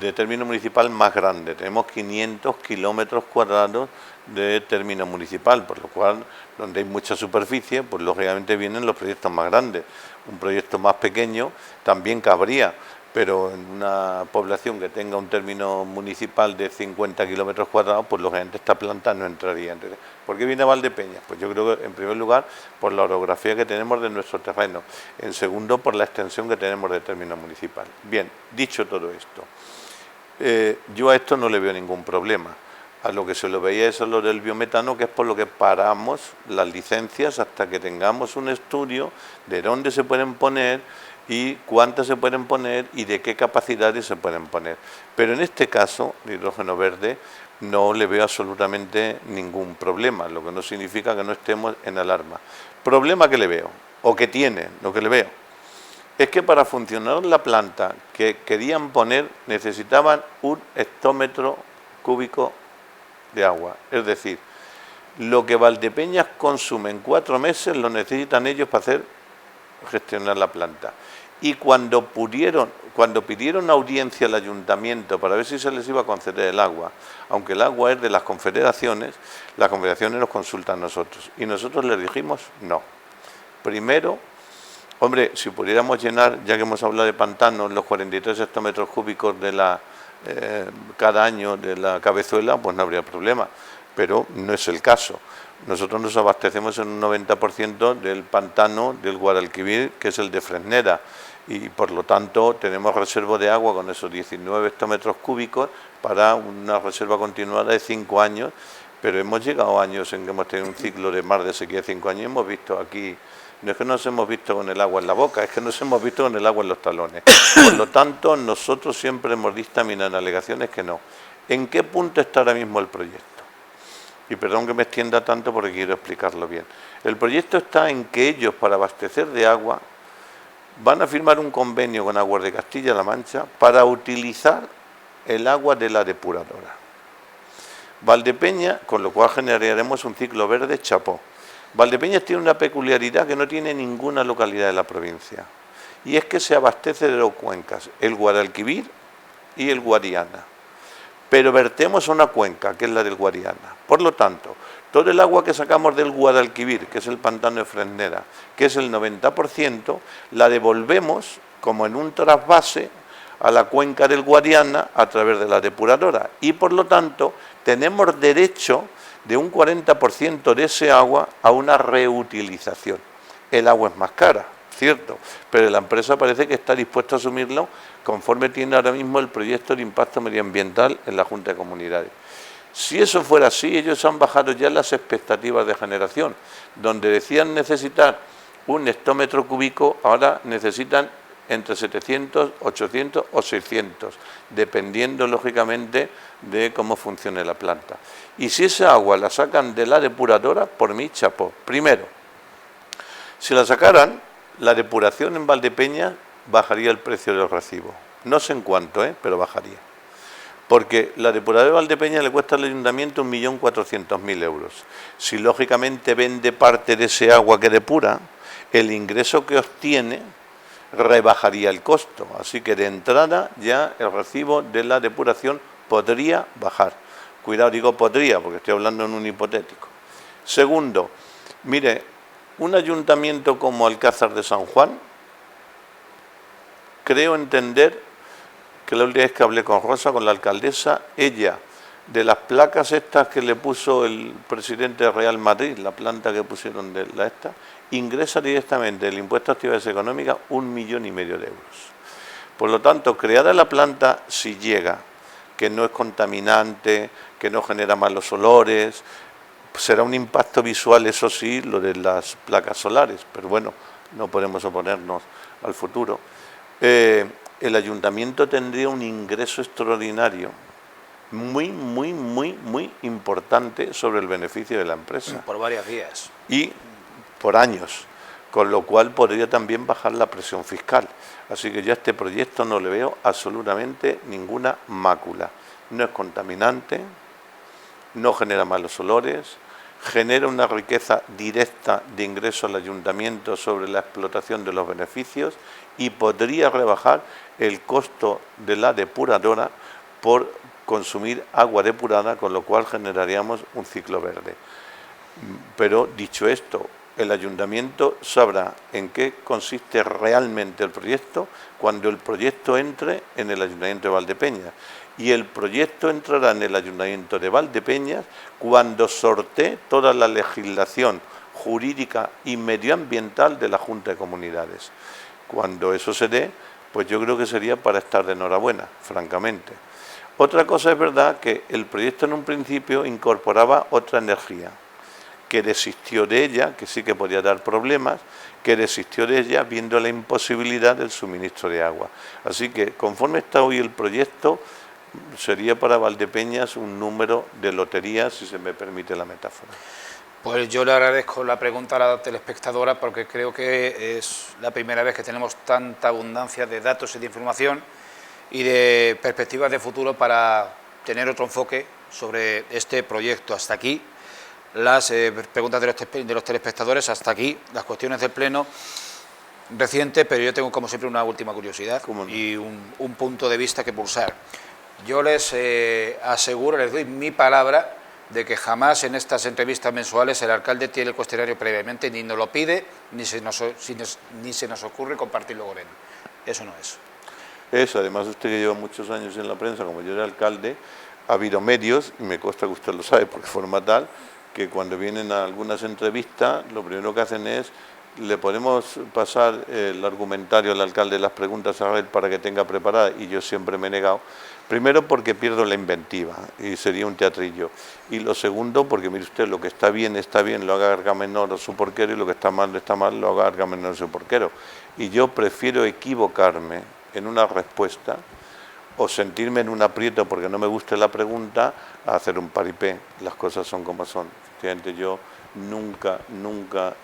de término municipal más grande. Tenemos 500 kilómetros cuadrados de término municipal, por lo cual, donde hay mucha superficie, pues lógicamente vienen los proyectos más grandes. Un proyecto más pequeño también cabría, pero en una población que tenga un término municipal de 50 kilómetros cuadrados, pues lógicamente esta planta no entraría. Entonces, ¿por qué viene a Valdepeñas? Pues yo creo que en primer lugar por la orografía que tenemos de nuestro terreno, en segundo por la extensión que tenemos de término municipal. Bien, dicho todo esto, yo a esto no le veo ningún problema. A lo que se lo veía es a lo del biometano, que es por lo que paramos las licencias hasta que tengamos un estudio de dónde se pueden poner y cuántas se pueden poner y de qué capacidades se pueden poner. Pero en este caso, el hidrógeno verde, no le veo absolutamente ningún problema, lo que no significa que no estemos en alarma. Problema que le veo, o que tiene, lo que le veo, es que para funcionar la planta que querían poner necesitaban un hectómetro cúbico de agua. Es decir, lo que Valdepeñas consume en 4 meses lo necesitan ellos para gestionar la planta. Y cuando pidieron audiencia al ayuntamiento para ver si se les iba a conceder el agua, aunque el agua es de las confederaciones nos consultan a nosotros. Y nosotros les dijimos no. Primero, hombre, si pudiéramos llenar, ya que hemos hablado de pantanos, los 43 hectómetros cúbicos cada año de la Cabezuela, pues no habría problema, pero no es el caso. Nosotros nos abastecemos en un 90% del pantano del Guadalquivir, que es el de Fresneda, y por lo tanto tenemos reserva de agua con esos 19 hectómetros cúbicos para una reserva continuada de 5 años, pero hemos llegado a años en que hemos tenido un ciclo de mar de sequía de 5 años, hemos visto aquí, no es que nos hemos visto con el agua en la boca, es que nos hemos visto con el agua en los talones. Por lo tanto, nosotros siempre hemos dictaminado en alegaciones que no. ¿En qué punto está ahora mismo el proyecto? Y perdón que me extienda tanto porque quiero explicarlo bien. El proyecto está en que ellos, para abastecer de agua, van a firmar un convenio con Aguas de Castilla-La Mancha para utilizar el agua de la depuradora. Valdepeñas, con lo cual generaremos un ciclo verde chapó. Valdepeñas tiene una peculiaridad que no tiene ninguna localidad de la provincia, y es que se abastece de 2 cuencas, el Guadalquivir y el Guadiana. Pero vertemos a una cuenca, que es la del Guadiana. Por lo tanto, todo el agua que sacamos del Guadalquivir, que es el pantano de Fresneda, que es el 90%, la devolvemos como en un trasvase a la cuenca del Guadiana a través de la depuradora. Y por lo tanto, tenemos derecho de un 40% de ese agua a una reutilización. El agua es más cara, cierto, pero la empresa parece que está dispuesta a asumirlo conforme tiene ahora mismo el proyecto de impacto medioambiental en la Junta de Comunidades. Si eso fuera así, ellos han bajado ya las expectativas de generación, donde decían necesitar un hectómetro cúbico, ahora necesitan entre 700, 800 o 600, dependiendo lógicamente de cómo funcione la planta. Y si esa agua la sacan de la depuradora, por mí chapó. Primero, si la sacaran, la depuración en Valdepeñas bajaría el precio del recibo. No sé en cuánto, pero bajaría. Porque la depuradora de Valdepeñas le cuesta al ayuntamiento 1.400.000 euros. Si lógicamente vende parte de ese agua que depura, el ingreso que obtiene rebajaría el costo. Así que de entrada ya el recibo de la depuración podría bajar. Cuidado, digo podría, porque estoy hablando en un hipotético. Segundo, mire, un ayuntamiento como Alcázar de San Juan, creo entender que la última vez que hablé con Rosa, con la alcaldesa, ella, de las placas estas que le puso el presidente de Real Madrid, la planta que pusieron de la esta, ingresa directamente el impuesto a actividades económicas 1,5 millones de euros. Por lo tanto, creada la planta, si llega, que no es contaminante, que no genera malos olores, será un impacto visual, eso sí, lo de las placas solares, pero bueno, no podemos oponernos al futuro. El ayuntamiento tendría un ingreso extraordinario, muy importante sobre el beneficio de la empresa. Por varias vías. Y por años, con lo cual podría también bajar la presión fiscal. Así que yo a este proyecto no le veo absolutamente ninguna mácula. No es contaminante, no genera malos olores, genera una riqueza directa de ingreso al ayuntamiento sobre la explotación de los beneficios y podría rebajar el costo de la depuradora por consumir agua depurada, con lo cual generaríamos un ciclo verde. Pero dicho esto, el ayuntamiento sabrá en qué consiste realmente el proyecto cuando el proyecto entre en el ayuntamiento de Valdepeñas. Y el proyecto entrará en el ayuntamiento de Valdepeñas cuando sortee toda la legislación jurídica y medioambiental de la Junta de Comunidades. Cuando eso se dé, pues yo creo que sería para estar de enhorabuena, francamente. Otra cosa es verdad que el proyecto en un principio incorporaba otra energía, que desistió de ella, que sí que podía dar problemas, que desistió de ella viendo la imposibilidad del suministro de agua. Así que, conforme está hoy el proyecto, sería para Valdepeñas un número de lotería, si se me permite la metáfora. Pues yo le agradezco la pregunta a la telespectadora porque creo que es la primera vez que tenemos tanta abundancia de datos y de información y de perspectivas de futuro para tener otro enfoque sobre este proyecto. Hasta aquí las preguntas de los telespectadores, hasta aquí las cuestiones del Pleno reciente, pero yo tengo como siempre una última curiosidad y un punto de vista que pulsar. Yo les aseguro, les doy mi palabra de que jamás en estas entrevistas mensuales el alcalde tiene el cuestionario previamente, ni nos lo pide, ni se nos ocurre compartirlo con él. Eso no es. Eso, además usted que lleva muchos años en la prensa, como yo era alcalde, ha habido medios, y me consta que usted lo sabe porque forma tal, que cuando vienen a algunas entrevistas, lo primero que hacen es, le podemos pasar el argumentario al alcalde, las preguntas a él para que tenga preparada, y yo siempre me he negado. Primero porque pierdo la inventiva y sería un teatrillo. Y lo segundo porque, mire usted, lo que está bien, lo haga Agamenón o su porquero, y lo que está mal, lo haga Agamenón o su porquero. Y yo prefiero equivocarme en una respuesta o sentirme en un aprieto porque no me guste la pregunta a hacer un paripé. Las cosas son como son. Efectivamente, yo nunca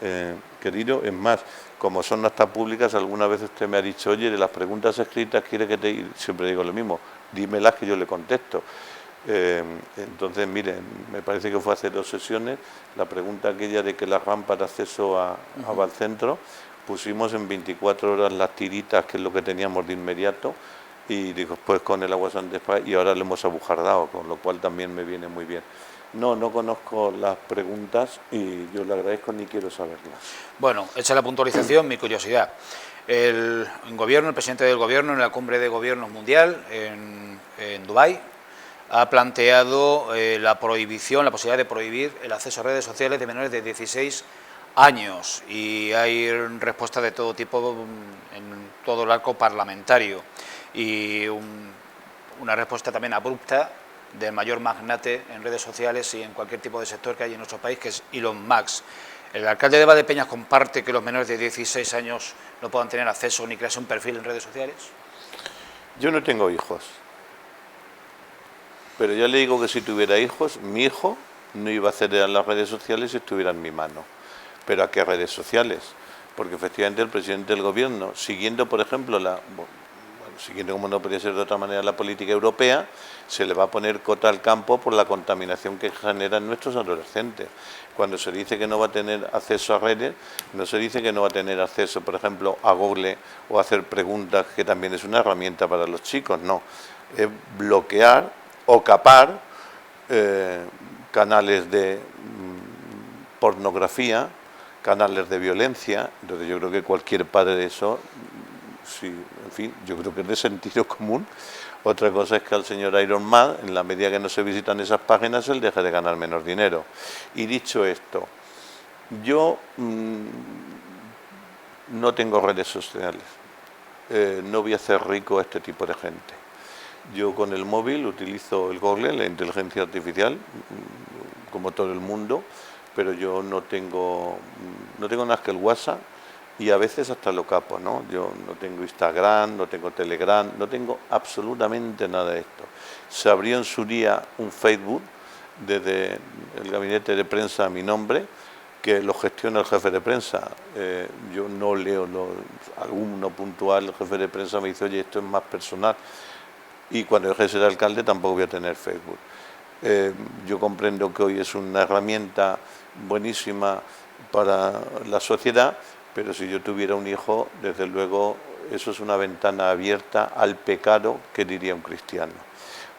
he querido, es más, como son actas públicas, alguna vez usted me ha dicho, oye, de las preguntas escritas quiere que te... Siempre digo lo mismo, dímelas que yo le contesto. Entonces, miren, me parece que fue hace 2 sesiones, la pregunta aquella de que la rampa de acceso a Valcentro, pusimos en 24 horas las tiritas, que es lo que teníamos de inmediato, y digo, pues con el agua Santefa, y ahora le hemos abujardado, con lo cual también me viene muy bien. No conozco las preguntas y yo le agradezco, ni quiero saberlas. Bueno, hecha la puntualización, mi curiosidad. El presidente del gobierno en la cumbre de gobiernos mundial en Dubái ha planteado la posibilidad de prohibir el acceso a redes sociales de menores de 16 años y hay respuestas de todo tipo en todo el arco parlamentario y una respuesta también abrupta del mayor magnate en redes sociales y en cualquier tipo de sector que hay en nuestro país, que es Elon Musk. ¿El alcalde de Valdepeñas comparte que los menores de 16 años no puedan tener acceso ni crearse un perfil en redes sociales? Yo no tengo hijos, pero ya le digo que si tuviera hijos, mi hijo no iba a acceder a las redes sociales si estuviera en mi mano. ¿Pero a qué redes sociales? Porque efectivamente el presidente del gobierno, siguiendo por ejemplo siguiendo como no podía ser de otra manera la política europea, se le va a poner cota al campo por la contaminación que generan nuestros adolescentes. Cuando se dice que no va a tener acceso a redes, no se dice que no va a tener acceso, por ejemplo, a Google o a hacer preguntas, que también es una herramienta para los chicos, no. Es bloquear o capar canales de pornografía, canales de violencia. Entonces yo creo que cualquier padre de eso, sí, en fin, yo creo que es de sentido común. Otra cosa es que al señor Iron Man, en la medida que no se visitan esas páginas, él deja de ganar menos dinero. Y dicho esto, yo no tengo redes sociales, no voy a hacer rico a este tipo de gente. Yo con el móvil utilizo el Google, la inteligencia artificial, como todo el mundo, pero yo no tengo nada más que el WhatsApp y a veces hasta lo capo, ¿no? Yo no tengo Instagram, no tengo Telegram, no tengo absolutamente nada de esto. Se abrió en su día un Facebook desde el gabinete de prensa a mi nombre, que lo gestiona el jefe de prensa. Yo no leo alguno puntual, el jefe de prensa me dice, oye, esto es más personal. Y cuando deje de ser alcalde tampoco voy a tener Facebook. Yo comprendo que hoy es una herramienta buenísima para la sociedad, pero si yo tuviera un hijo, desde luego, eso es una ventana abierta al pecado, que diría un cristiano.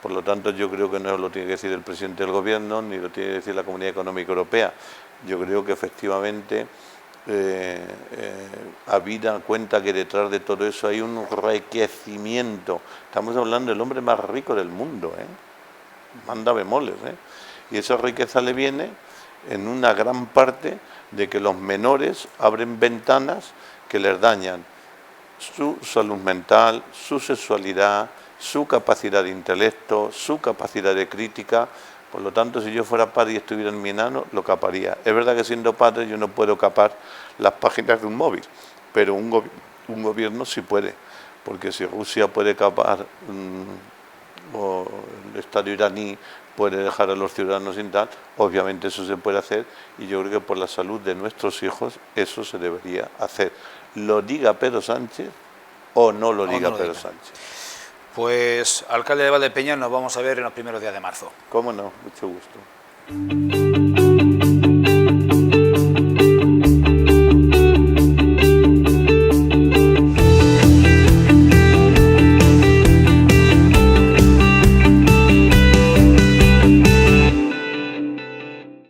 Por lo tanto, yo creo que no lo tiene que decir el presidente del gobierno, ni lo tiene que decir la Comunidad Económica Europea. Yo creo que efectivamente, habida cuenta que detrás de todo eso hay un enriquecimiento. Estamos hablando del hombre más rico del mundo, manda bemoles, y esa riqueza le viene en una gran parte de que los menores abren ventanas que les dañan su salud mental, su sexualidad, su capacidad de intelecto, su capacidad de crítica. Por lo tanto, si yo fuera padre y estuviera en mi enano, lo caparía. Es verdad que siendo padre yo no puedo capar las páginas de un móvil, pero un gobierno sí puede, porque si Rusia puede capar o el Estado iraní puede dejar a los ciudadanos sin tal, obviamente eso se puede hacer, y yo creo que por la salud de nuestros hijos eso se debería hacer. Lo diga Pedro Sánchez o no lo diga Pedro Sánchez. Pues, alcalde de Valdepeñas, nos vamos a ver en los primeros días de marzo. Cómo no, mucho gusto.